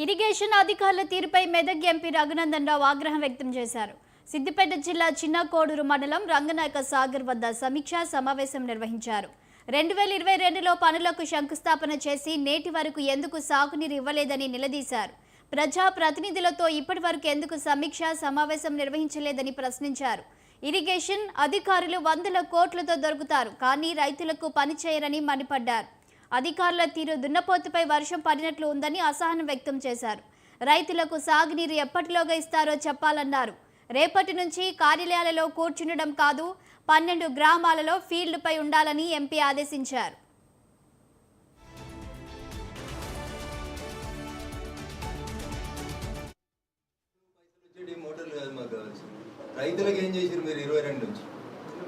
Irrigation అధికారుల తీరుపై Medak MP Raghunandan Rao ఆగ్రహం వ్యక్తం చేశారు. సిద్దిపేట జిల్లా చిన్న కోడూరు మండలం రంగనాయక సాగర్ వద్ద సమీక్షా సమావేశం నిర్వహించారు. 2022లో పనులకు శంకుస్థాపన చేసి నేటి వరకు ఎందుకు సాగునీరు ఇవ్వలేదని నిలదీశారు. ప్రజా ప్రతినిధులతో ఇప్పటి వరకు ఎందుకు సమీక్షా సమావేశం నిర్వహించలేదని ప్రశ్నించారు. ఇరిగేషన్ అధికారులు వందల కోట్లతో దొరుకుతారు, కానీ రైతులకు పని చేయరని మండిపడ్డారు. అధికారుల తీరు దున్నపోతుపై వర్షం పడినట్లు ఉందని అసహనం వ్యక్తం చేశారు. రైతులకు సాగునీరు ఎప్పటిలోగా ఇస్తారో చెప్పాలన్నారు. రేపటి నుంచి కార్యాలయాలలో కూర్చుండడం కాదు, 12 గ్రామాలలో ఫీల్డ్పై ఉండాలని ఎంపీ ఆదేశించారు. రైతులకు ఏం చేసారు మీరు? 22 నుంచి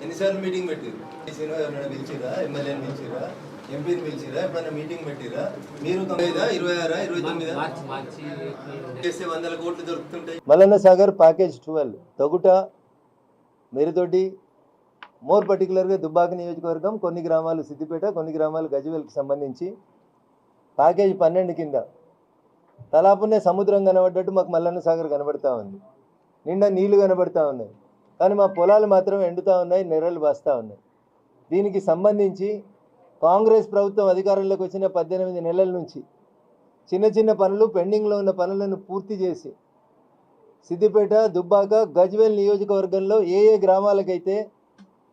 ఎన్నిసార్లు మీటింగ్ పెట్టారు? ఎవరైనా పిలిచిరా? ఎమ్మెల్యేని పిలిచిరా? ఎంపీని పిలిచిరా? ఎప్పుడైనా మీటింగ్ పెట్టిరా? మీరు 29 చేస్తే 100 కోట్లు దొరుకుతుంటాయి. మల్లన్న సాగర్ ప్యాకేజ్ 12 తొగుట మెరుదొడ్డి, మోర్ పర్టికులర్గా దుబ్బాక నియోజకవర్గం, కొన్ని గ్రామాలు సిద్దిపేట, కొన్ని గ్రామాలు గజ్వేల్కి సంబంధించి ప్యాకేజ్ 12 కింద తలాపునే సముద్రం కనబడ్డట్టు మాకు మల్లన్న సాగర్ కనబడతా ఉంది. నిండా నీళ్లు కనబడతా ఉన్నాయి, కానీ మా పొలాలు మాత్రం ఎండుతూ ఉన్నాయి, నెర్రలు బాస్తూ ఉన్నాయి. దీనికి సంబంధించి కాంగ్రెస్ ప్రభుత్వం అధికారంలోకి వచ్చిన 18 నెలల నుంచి చిన్న చిన్న పనులు, పెండింగ్లో ఉన్న పనులను పూర్తి చేసి సిద్దిపేట, దుబ్బాక, గజ్వేల్ నియోజకవర్గంలో ఏ గ్రామాలకైతే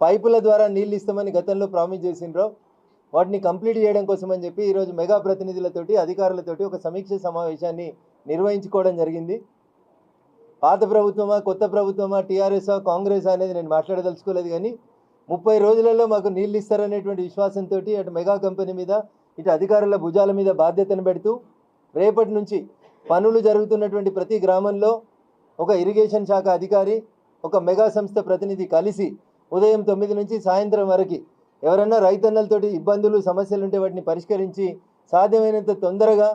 పైపుల ద్వారా నీళ్ళు ఇస్తామని గతంలో ప్రామిస్ చేసిండ్రో వాటిని కంప్లీట్ చేయడం కోసం అని చెప్పి ఈరోజు మెగా ప్రతినిధులతోటి, అధికారులతోటి ఒక సమీక్ష సమావేశాన్ని నిర్వహించుకోవడం జరిగింది. పాత ప్రభుత్వమా, కొత్త ప్రభుత్వమా, టీఆర్ఎస్ఆ, కాంగ్రెస్ అనేది నేను మాట్లాడదలుచుకోలేదు, కానీ 30 రోజులలో మాకు నీళ్ళు ఇస్తారనేటువంటి విశ్వాసంతో అటు మెగా కంపెనీ మీద, ఇటు అధికారుల భుజాల మీద బాధ్యతను పెడుతూ రేపటి నుంచి పనులు జరుగుతున్నటువంటి ప్రతి గ్రామంలో ఒక ఇరిగేషన్ శాఖ అధికారి, ఒక మెగా సంస్థ ప్రతినిధి కలిసి ఉదయం 9 నుంచి సాయంత్రం వరకు ఎవరన్నా రైతన్నలతోటి ఇబ్బందులు, సమస్యలు ఉంటే వాటిని పరిష్కరించి సాధ్యమైనంత తొందరగా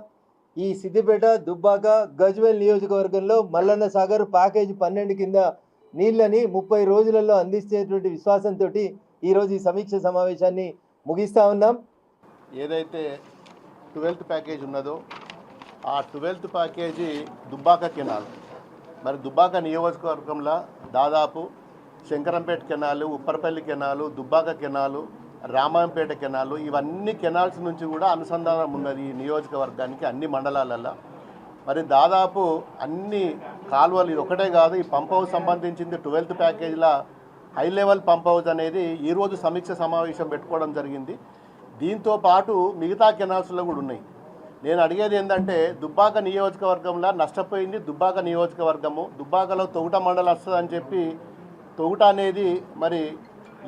ఈ సిద్దిపేట, దుబ్బాక, గజ్వేల్ నియోజకవర్గంలో మల్లన్న సాగర్ ప్యాకేజ్ 12 కింద నీళ్ళని 30 రోజులలో అందించేటువంటి విశ్వాసంతో ఈరోజు ఈ సమీక్ష సమావేశాన్ని ముగిస్తూ ఉన్నాం. ఏదైతే 12th ప్యాకేజ్ ఉన్నదో ఆ 12th ప్యాకేజీ దుబ్బాక కెనాల్, మరి దుబ్బాక నియోజకవర్గంలో దాదాపు Shankarampet canal, Upparapalli canal, Dubbaka canal, Ramayampet canal, ఇవన్నీ కెనాల్స్ నుంచి కూడా అనుసంధానం ఉన్నది ఈ నియోజకవర్గానికి అన్ని మండలాలలో. మరి దాదాపు అన్ని కాలువలు, ఇది ఒకటే కాదు, ఈ పంప్ హౌస్ సంబంధించింది 12th ప్యాకేజీల హై లెవెల్ పంప్ హౌస్ అనేది ఈరోజు సమీక్ష సమావేశం పెట్టుకోవడం జరిగింది. దీంతో పాటు మిగతా కెనాల్స్లో కూడా ఉన్నాయి. నేను అడిగేది ఏంటంటే, దుబ్బాక నియోజకవర్గంలో నష్టపోయింది దుబ్బాక నియోజకవర్గము. దుబ్బాకలో తొగుట మండలం వస్తుందని చెప్పి తొగుట అనేది మరి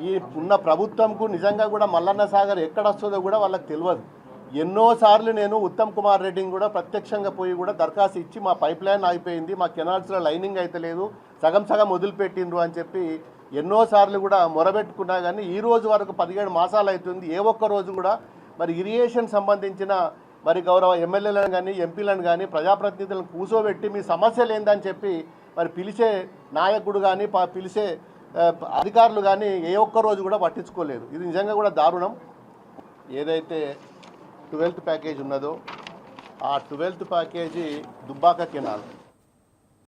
ఈ ఉన్న ప్రభుత్వంకు నిజంగా కూడా మల్లన్న సాగర్ ఎక్కడ వస్తుందో కూడా వాళ్ళకి తెలియదు. ఎన్నోసార్లు నేను ఉత్తమ్ కుమార్ రెడ్డిని కూడా ప్రత్యక్షంగా పోయి కూడా దరఖాస్తు ఇచ్చి మా పైప్ లైన్ ఆగిపోయింది, మా కెనాల్స్లో లైనింగ్ అయితే లేదు, సగం వదిలిపెట్టిండ్రు అని చెప్పి ఎన్నోసార్లు కూడా మొరబెట్టుకున్నా, కానీ ఈ రోజు వరకు 17 మాసాలు అవుతుంది. ఏ ఒక్క రోజు కూడా మరి ఇరిగేషన్ సంబంధించిన మరి గౌరవ ఎమ్మెల్యేలను కానీ, ఎంపీలను కానీ, ప్రజాప్రతినిధులను కూర్చోబెట్టి మీ సమస్యలు ఏందని చెప్పి మరి పిలిచే నాయకుడు కానీ, పిలిచే అధికారులు కానీ ఏ ఒక్క రోజు కూడా పట్టించుకోలేదు. ఇది నిజంగా కూడా దారుణం. ఏదైతే 12th ప్యాకేజ్ ఉన్నదో ఆ 12th ప్యాకేజీ దుబ్బాక కెనాల్,